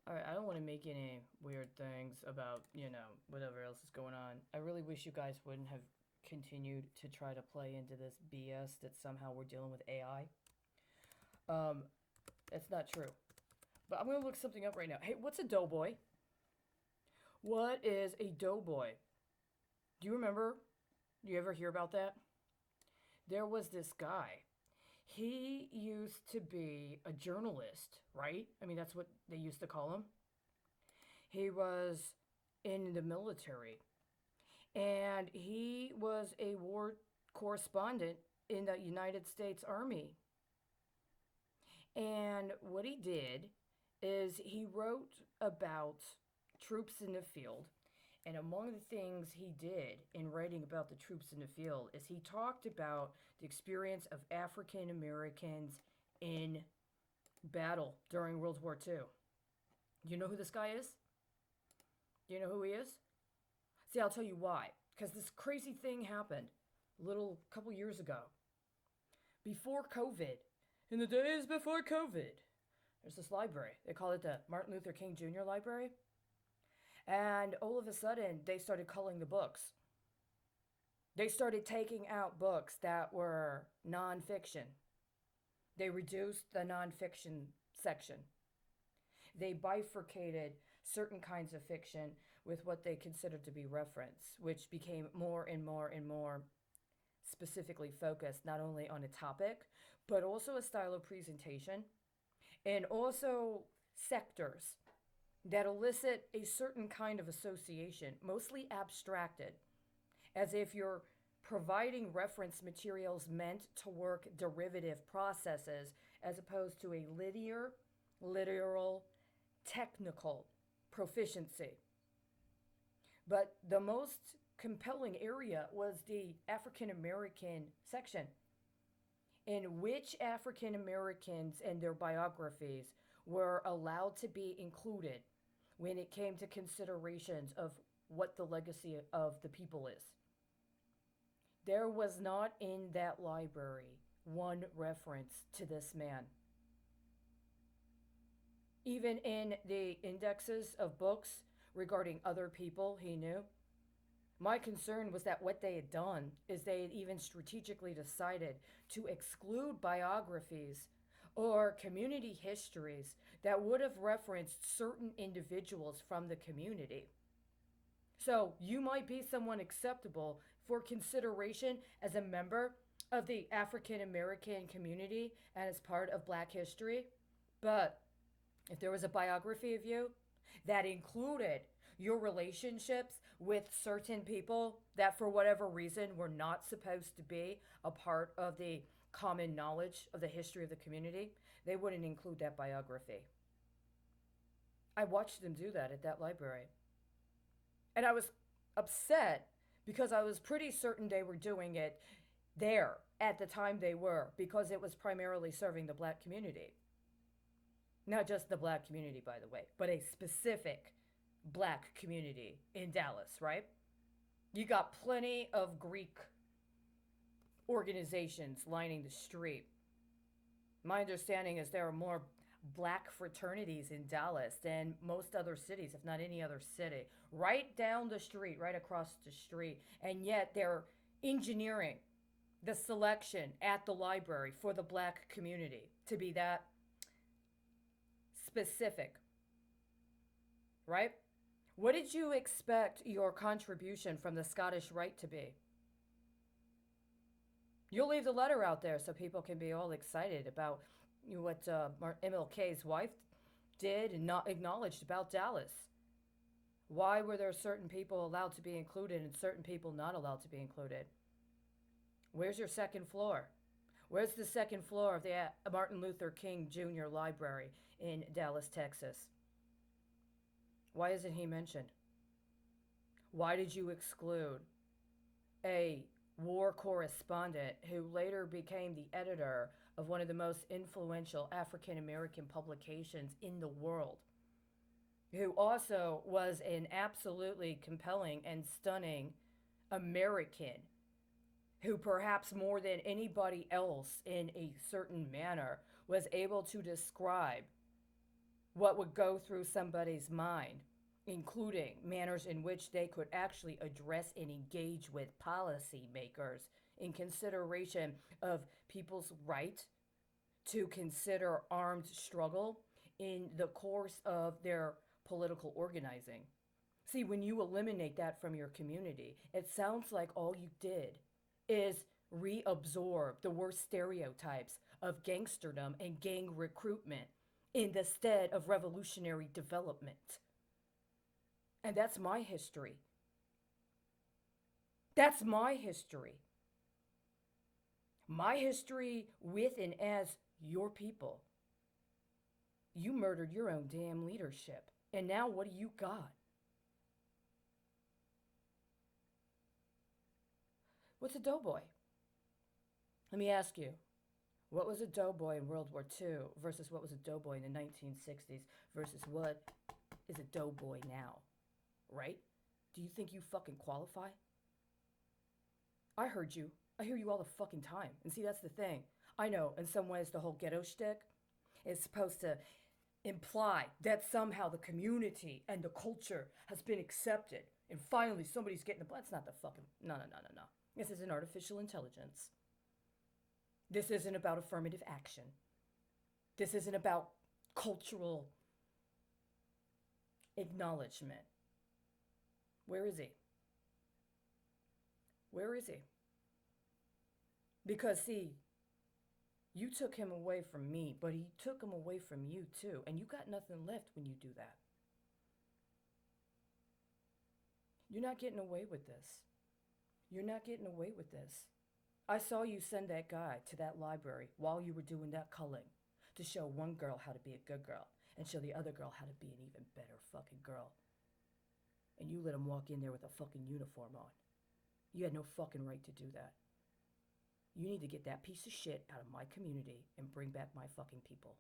All right, I don't want to make any weird things about, whatever else is going on. I really wish you guys wouldn't have continued to try to play into this BS that somehow we're dealing with AI. Um, that's not true. But I'm going to look something up right now. Hey, what's a doughboy? What is a doughboy? Do you remember? Do you ever hear about that? There was this guy. He used to be a journalist, right? I mean, that's what they used to call him. He was in the military, and he was a war correspondent in the United States Army. And what he did is he wrote about troops in the field. And among the things he did in writing about the troops in the field is he talked about the experience of African Americans in battle during World War II. Do you know who this guy is? Do you know who he is? See, I'll tell you why. Because this crazy thing happened a little couple years ago. Before COVID, in the days before COVID, there's this library. They call it the Martin Luther King Jr. Library. And all of a sudden, they started culling the books. They started taking out books that were nonfiction. They reduced the nonfiction section. They bifurcated certain kinds of fiction with what they considered to be reference, which became more and more and more specifically focused not only on a topic, but also a style of presentation and also sectors that elicit a certain kind of association, mostly abstracted, as if you're providing reference materials meant to work derivative processes as opposed to a linear, literal, technical proficiency. But the most compelling area was the African American section, in which African Americans and their biographies were allowed to be included when it came to considerations of what the legacy of the people is. There was not in that library one reference to this man. Even in the indexes of books regarding other people he knew, my concern was that what they had done is they had even strategically decided to exclude biographies or community histories that would have referenced certain individuals from the community. So you might be someone acceptable for consideration as a member of the African American community and as part of Black history, but if there was a biography of you that included your relationships with certain people that for whatever reason were not supposed to be a part of the common knowledge of the history of the community, they wouldn't include that biography. I watched them do that at that library. And I was upset because I was pretty certain they were doing it there at the time they were because it was primarily serving the black community. Not just the black community, by the way, but a specific black community in Dallas, right? You got plenty of Greek organizations lining the street. My understanding is there are more black fraternities in Dallas than most other cities, if not any other city. Right down the street, right across the street. And yet they're engineering the selection at the library for the black community to be that specific, right? What did you expect your contribution from the Scottish Rite to be? You'll leave the letter out there so people can be all excited about what MLK's wife did and not acknowledged about Dallas. Why were there certain people allowed to be included and certain people not allowed to be included? Where's your second floor? Where's the second floor of the Martin Luther King Jr. Library in Dallas, Texas? Why isn't he mentioned? Why did you exclude a war correspondent who later became the editor of one of the most influential African American publications in the world, who also was an absolutely compelling and stunning American, who perhaps more than anybody else in a certain manner was able to describe what would go through somebody's mind, including manners in which they could actually address and engage with policymakers in consideration of people's right to consider armed struggle in the course of their political organizing. See, when you eliminate that from your community, it sounds like all you did is reabsorb the worst stereotypes of gangsterdom and gang recruitment in the stead of revolutionary development. And that's my history. That's my history. My history with and as your people. You murdered your own damn leadership. And now what do you got? What's a doughboy? Let me ask you, what was a doughboy in World War II versus what was a doughboy in the 1960s versus what is a doughboy now? Right? Do you think you fucking qualify? I heard you. I hear you all the fucking time. And see, that's the thing. I know, in some ways, the whole ghetto shtick is supposed to imply that somehow the community and the culture has been accepted and finally somebody's getting the. That's not the fucking. No, no, no, no, no. This isn't artificial intelligence. This isn't about affirmative action. This isn't about cultural acknowledgement. Where is he? Where is he? Because, see, you took him away from me, but he took him away from you too. And you got nothing left when you do that. You're not getting away with this. You're not getting away with this. I saw you send that guy to that library while you were doing that culling to show one girl how to be a good girl and show the other girl how to be an even better fucking girl. And you let him walk in there with a fucking uniform on. You had no fucking right to do that. You need to get that piece of shit out of my community and bring back my fucking people.